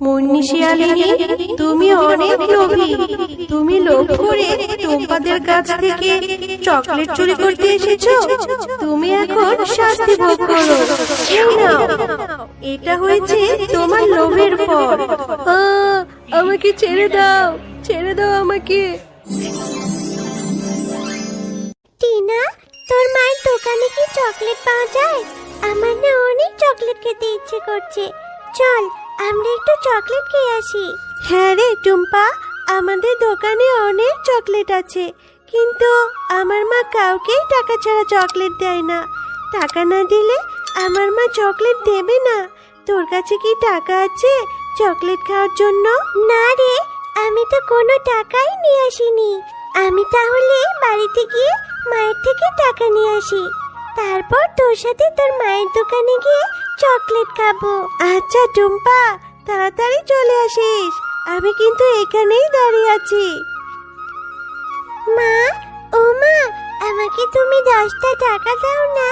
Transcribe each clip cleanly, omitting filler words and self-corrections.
মুন্নি শিয়ালিনী, তুমি অনেক লোভী। তুমি লোভ করে টুম্পাদের কাছ থেকে চকলেট চুরি করতে এসেছো। তুমি এখন শাস্তি ভোগ করো। এই নাও, এটা হয়েছে তোমার লোভের ফল। আমাকে ছেড়ে দাও, ছেড়ে দাও আমাকে। টিনা, তোর মায়ের দোকানে কি চকলেট পাওয়া যায়? আমার না অনেক চকলেট খেতে ইচ্ছে করছে। চল আমরা একটু চকলেট খেয়ে আসি। হ্যাঁ রে টুম্পা, আমাদের দোকানে অনেক চকলেট আছে, কিন্তু আমার মা কাউকেই টাকা ছাড়া চকলেট দেয় না। টাকা না দিলে আমার মা চকলেট দেবে না। তোর কাছে কি টাকা আছে চকলেট খাওয়ার জন্য? না রে, আমি তো কোনো টাকাই নিয়ে আসিনি। আমি তাহলে বাড়িতে গিয়ে মায়ের থেকে টাকা নিয়ে আসি, তারপর তোর সাথে তোর মায়ের দোকানে গিয়ে চকলেট খাবো। আচ্ছা টুম্পা, তাড়াতাড়ি চলে আসিস, আমি কিন্তু এখানেই দাঁড়িয়ে আছি। মা, ও মা, আমাকে তুমি 10টা টাকা দাও না,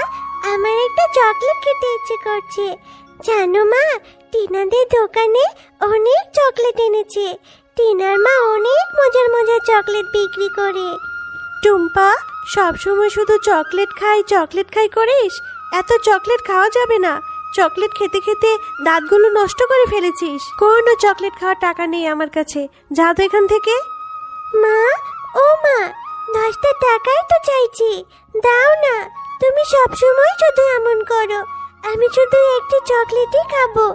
আমার একটা চকলেট খেতে ইচ্ছে করছে। জানো মা, টিনাদের দোকানে অনেক চকলেট এনেছে। টিনার মা অনেক মজার মজার চকলেট বিক্রি করে। টুম্পা, সবসময় শুধু চকলেট খাই করিস? এত চকলেট খাওয়া যাবে না। চকলেট খেতে খেতে দাঁতগুলো নষ্ট করে ফেলেছিস। কোনো চকলেট খাওয়ার টাকা নেই আমার কাছে, যা তো এখান থেকে। মা, ও মা, 10টা টাকাই তো চাইছি, দাও না। তুমি সবসময় শুধু এমন করো। আমি শুধু একটি চকলেটই খাবো,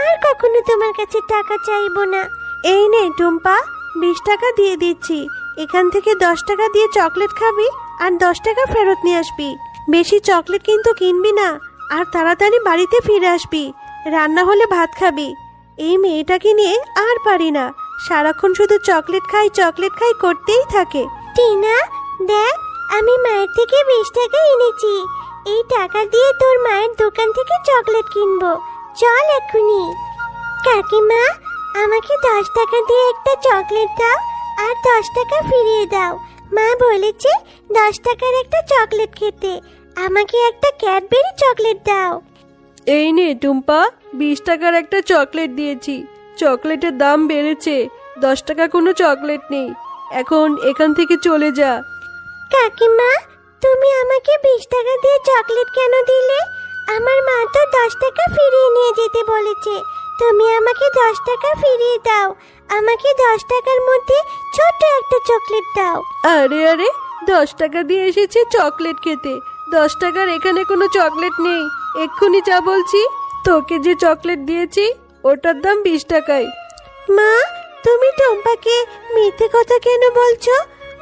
আর কখনো তোমার কাছে টাকা চাইবো না। এই নে টুম্পা, 20 টাকা দিয়ে দিচ্ছি। এখান থেকে 10 টাকা দিয়ে চকলেট খাবি আর 10 টাকা ফেরত নিয়ে আসবি। বেশি চকলেট কিন্তু কিনবি না, আর তাড়াতাড়ি বাড়িতে ফিরে আসবি। রান্না হলে ভাত খাবি। এই মেয়েটাকে নিয়ে আর পারি না, সারাক্ষণ শুধু চকলেট খাই করতেই থাকে। টিনা, দেখ, আমি মায়ের থেকে 20 টাকা এনেছি। এই টাকা দিয়ে তোর মায়ের দোকান থেকে চকলেট কিনবো। চল এক্ষুনি। কাকিমা, আমাকে 10 টাকা দিয়ে একটা চকলেট দাও আর 10 টাকা ফিরিয়ে দাও। মা বলেছে 10 টাকার একটা চকলেট খেতে। আমাকে একটা ক্যাডবেরি চকলেট দাও। এই নে টুম্পা, 20 টাকার একটা চকলেট দিয়েছি। চকলেটের দাম বেড়েছে, 10 টাকা কোনো চকলেট নেই। এখন এখান থেকে চলে যা। কাকিমা, তুমি আমাকে 20 টাকা দিয়ে চকলেট কেন দিলে? আমার মা তো 10 টাকা ফিরিয়ে নিয়ে যেতে বলেছে। তুমি আমাকে 10 টাকা ফিরিয়ে দাও। আমাকে 10 টাকার মধ্যে ছোট একটা চকলেট দাও। আরে আরে, 10 টাকা দিয়ে এসেছি চকলেট খেতে। 10 টাকার এখানে কোনো চকলেট নেই। এক্ষুনি যা বলছি। তোকে যে চকলেট দিয়েছি ওটার দাম 20 টাকাই। মা, তুমি টুম্পাকে মিথ্যে কথা কেন বলছো?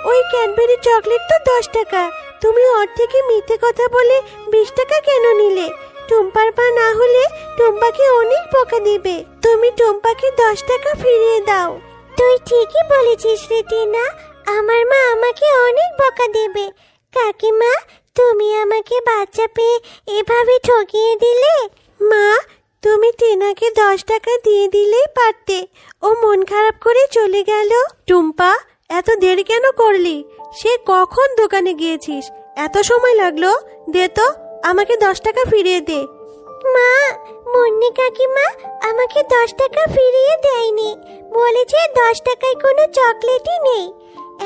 ওই ক্যাডবেরি চকলেট তো 10 টাকা। তুমি ওর থেকে মিথ্যে কথা বলে 20 টাকা কেন নিলে? টুম্পার পা না হলে টুম্পাকে অনেক বকা দিবে। তুমি টুম্পাকে 10 টাকা ফিরিয়ে দাও। তুই ঠিকই বলেছিস রে টিনা, আমার মা আমাকে অনেক বকা দেবে। কাকিমা, তুমি আমাকে বাচ্চা পেয়ে এভাবে ঠকিয়ে দিলে। মা, তুমি টিনাকে 10 টাকা দিয়ে দিলেই পারতে। ও মন খারাপ করে চলে গেল। টুম্পা, এত দেরি কেন করলি? সে কখন দোকানে গিয়েছিস? এত সময় লাগলো? দে তো, আমাকে 10 টাকা ফিরিয়ে দে। মা, মুন্নি কাকিমা আমাকে 10 টাকা ফিরিয়ে দেয়নি। বলেছে 10 টাকায় কোনো চকলেটই নেই।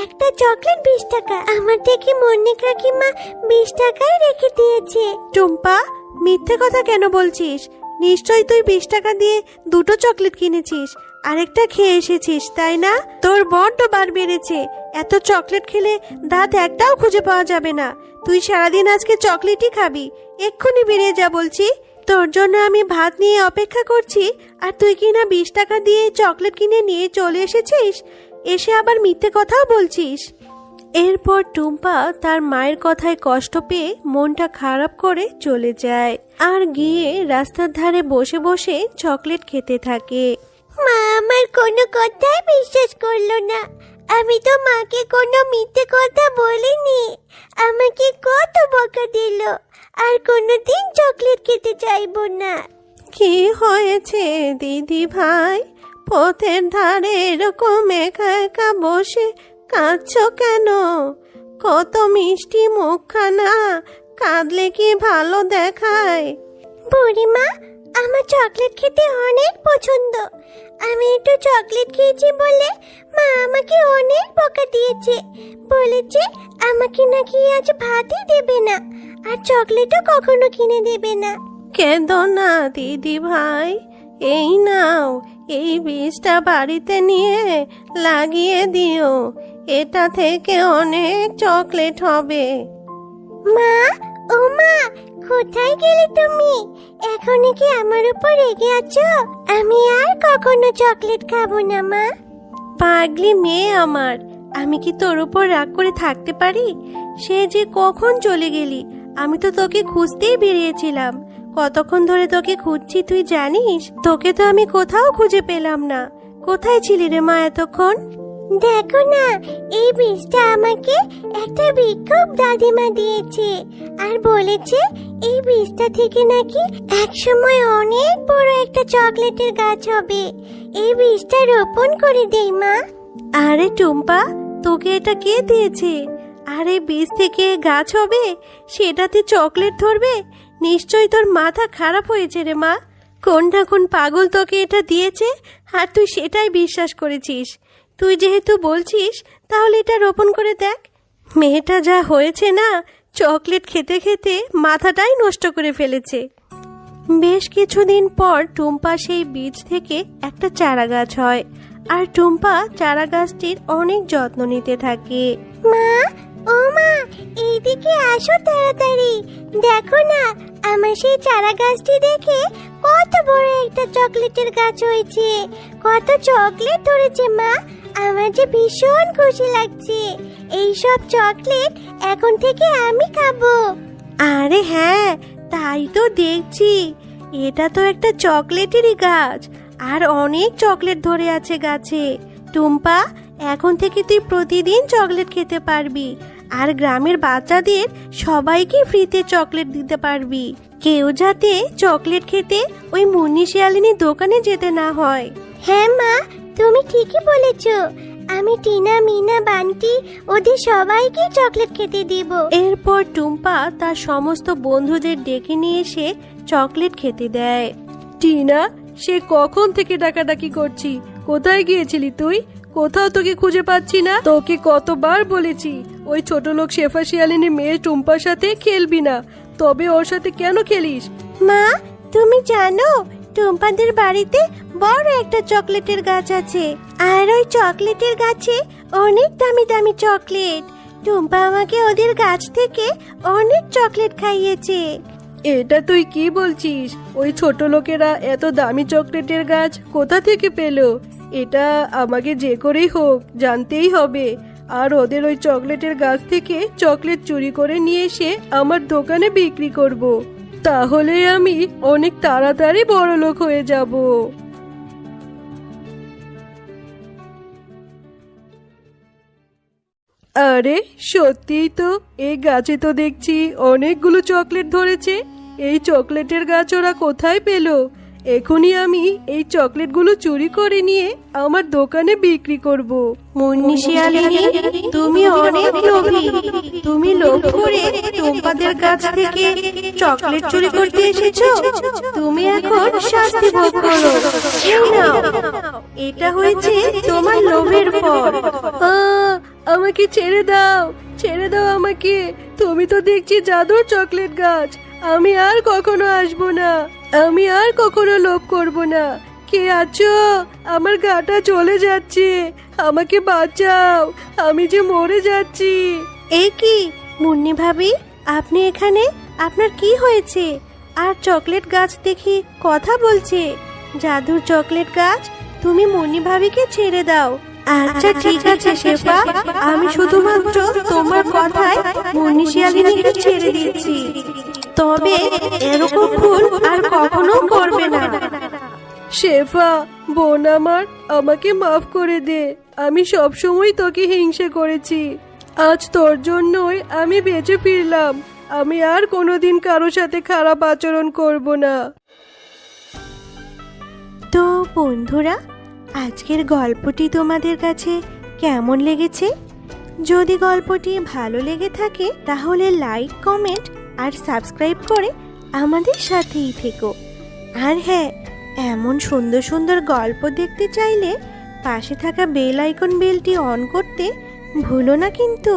একটা চকলেট 20 টাকা। আমার থেকে মুন্নি কাকিমা 20 টাকাই রেখে দিয়েছে। টুম্পা, মিথ্যে কথা কেন বলছিস? নিশ্চয়ই তুই 20 টাকা দিয়ে 2টো চকলেট কিনেছিস, আরেকটা খেয়ে এসেছিস, তাই না? তোর বড্ড বার বেড়েছে। এত চকলেট খেলে দাঁত একটাও খুঁজে পাওয়া যাবে না। তুই সারাদিন আজকে চকলেটই খাবি। এক্ষুনি বেরিয়ে যা বলছি। তোর জন্য আমি ভাত নিয়ে অপেক্ষা করছি, আর তুই কিনা 20 টাকা দিয়ে চকলেট কিনে নিয়ে চলে এসেছিস। এসে আবার মিথ্যে কথাও বলছিস। এরপর টুম্পা তার মায়ের কথায় কষ্ট পেয়ে মনটা খারাপ করে চলে যায়, আর গিয়ে রাস্তার ধারে বসে বসে চকলেট খেতে থাকে। মা আমার কোনো কথাই বিশ্বাস করলো না। আমি তো মাকে কোনো মিথ্যে কথা বলিনি। আমাকে কত বকা দিল, আর কোনোদিন চকলেট খেতে চাইবো না। কি হয়েছে দিদি ভাই? পথের ধারে এরকম একা একা বসে কাঁদছো কেন? কত মিষ্টি মুখখানা, কাঁদলে কি ভালো দেখায়? বুড়িমা, আমার চকলেট খেতে অনেক পছন্দ। আমি একটু চকলেট খেয়েছি বলে মা আমাকে অনেক বকা দিয়েছে। বলেছে আমাকে নাকি আজ ভাতই দেবে না, আর চকলেটও কখনো কিনে দেবে না। কেঁদো না দিদি ভাই, এই নাও, এই বীজটা বাড়িতে নিয়ে লাগিয়ে দিও, এটা থেকে অনেক চকলেট হবে। মা, ও মা, কোথায় গেলে তুমি? এখনই কি আমার উপর রেগে আছো? আমি আর কখনো চকলেট খাবো না মা। পাগলি মেয়ে আমার, আমি কি তোর উপর রাগ করে থাকতে পারি? সে যে কখন চলে গেলি, আমি তো তোকে খুঁজতেই বেরিয়েছিলাম। কতক্ষণ ধরে তোকে খুঁজছি তুই জানিস? তোকে তো আমি কোথাও খুঁজে পেলাম না। কোথায় ছিলি রে মা এতক্ষণ? দেখো না, এই বীজটা আমাকে একটা ভিক্ষুক দাদিমা দিয়েছে, আর বলেছে এই বীজটা থেকে নাকি একসময় অনেক বড় একটা চকলেটের গাছ হবে। এই বীজটা রোপণ করে দেই মা। আরে টুম্পা, তোকে এটা কে দিয়েছে? আরে বীজ থেকে গাছ হবে, সেটাতে চকলেট ধরবে? নিশ্চয়ই তোর মাথা খারাপ হয়েছে রে মা। কোন না কোন পাগল তোকে এটা দিয়েছে, আর তুই সেটাই বিশ্বাস করেছিস। তুই যেহেতু বলছিস, তাহলে এটা রোপণ করে দেখ। মেয়েটা যা হয়েছে না, চকলেট খেতে খেতে মাথাটাই নষ্ট করে ফেলেছে। বেশ কিছুদিন পর টুম্পা সেই বীজ থেকে একটা চারা গাছ হয়, আর টুম্পা চারা গাছটির অনেক যত্ন নিতে থাকে। মা, ও মা, এইদিকে আসো তাড়াতাড়ি। দেখো না, আমার সেই চারা গাছটি দেখে কত বড় একটা চকলেটের গাছ হয়েছে। কত চকলেট ধরেছে মা, আমার যে ভীষণ খুশি লাগছে। এই সব চকলেট এখন থেকে আমি খাবো। আরে হ্যাঁ, তাই তো দেখছি। এটা তো একটা চকলেটেরই গাছ, আর অনেক চকলেট ধরে আছে গাছে। টুম্পা, এখন থেকে তুই প্রতিদিন চকলেট খেতে পারবি, আর গ্রামের বাচ্চাদের সবাইকে ফ্রিতে চকলেট দিতে পারবি। কেউ যাতে চকলেট খেতে ওই মুন্নি শিয়ালিনীর দোকানে যেতে না হয়। হ্যাঁ মা, তুমি ঠিকই বলেছো। আমি টিনা, মিনা, বান্টি ওদের সবাইকে চকলেট খেতে দিব। এরপর টুম্পা তার সমস্ত বন্ধুদের ডেকে নিয়ে এসে চকলেট খেতে দেয়। টিনা, সে কখন থেকে ডাকাডাকি করছি, কোথায় গিয়েছিলি তুই? কোথাও তোকে খুঁজে পাচ্ছি না। তোকে কতবার বলেছি ওই ছোট লোক শেফা শিয়ালিনী মেয়ে টুম্পার সাথে খেলবি না, তবে ওর সাথে কেন খেলিস? মা, তুমি জানো টুম্পাদের বাড়িতে বড় একটা চকলেটের গাছ আছে, আর ওই চকলেটের গাছে অনেক দামি দামি চকলেট। টুম্পা আমাকে ওদের গাছ থেকে অনেক চকলেট খাইয়েছে। এটা তুই কি বলছিস? ওই ছোট লোকেরা এত দামি চকলেটের গাছ কোথা থেকে পেলো? এটা আমাকে যে করেই হোক জানতেই হবে, আর ওদের ওই চকলেটের গাছ থেকে চকলেট চুরি করে নিয়ে এসে আমার দোকানে বিক্রি করব। তাহলে আমি অনেক তাড়াতাড়ি বড়লোক হয়ে যাব। আরে সত্যিই তো, এই গাছে তো দেখছি অনেকগুলো চকলেট ধরেছে। এই চকলেটের গাছ ওরা কোথায় পেলো? এখনই আমি এই চকলেটগুলো চুরি করে নিয়ে আমার দোকানে বিক্রি করব। মুন্নি শিয়ালিনী, তুমি অনেক লোভী। তুমি লোভ করে টুম্পাদের কাছ থেকে চকলেট চুরি করতে এসেছো। তুমি এখন শাস্তি ভোগ করো। এই নাও, এটা হয়েছে তোমার লোভের ফল। আমাকে ছেড়ে দাও, ছেড়ে দাও আমাকে। তুমি তো দেখছি জাদুর চকলেট গাছ। আমি আর কখনো আসবো না, আমি আর কখনো লোভ করব না। কে আছো? আমার গাটা চলে যাচ্ছে, আমাকে বাঁচাও, আমি যে মরে যাচ্ছি। এই কি মুন্নি ভাবি, আপনি এখানে? আপনার কি হয়েছে? আর চকলেট গাছ দেখি কথা বলছে। জাদুর চকলেট গাছ, তুমি মুন্নি ভাবিকে ছেড়ে দাও। আচ্ছা ঠিক আছে শেফা, আমি শুধুমাত্র তোমার কথায় মুন্নি শিয়ালিনীকে ছেড়ে দিচ্ছি। তবে এরকম ভুল আর কখনো করবে না। শেফা বোন আমার, আমাকে মাফ করে দে। আমি সবসময় তোকে হিংসে করেছি। আজ তোর জন্যই আমি বেঁচে ফিরলাম। আমি আর কোনোদিন কারো সাথে খারাপ আচরণ করব না। তো বন্ধুরা, আজকের গল্পটি তোমাদের কাছে কেমন লেগেছে? যদি গল্পটি ভালো লেগে থাকে তাহলে লাইক, কমেন্ট আর সাবস্ক্রাইব করে আমাদের সাথেই থেকো। আর হ্যাঁ, এমন সুন্দর সুন্দর গল্প দেখতে চাইলে পাশে থাকা বেল আইকন বেলটি অন করতে ভুলো না কিন্তু।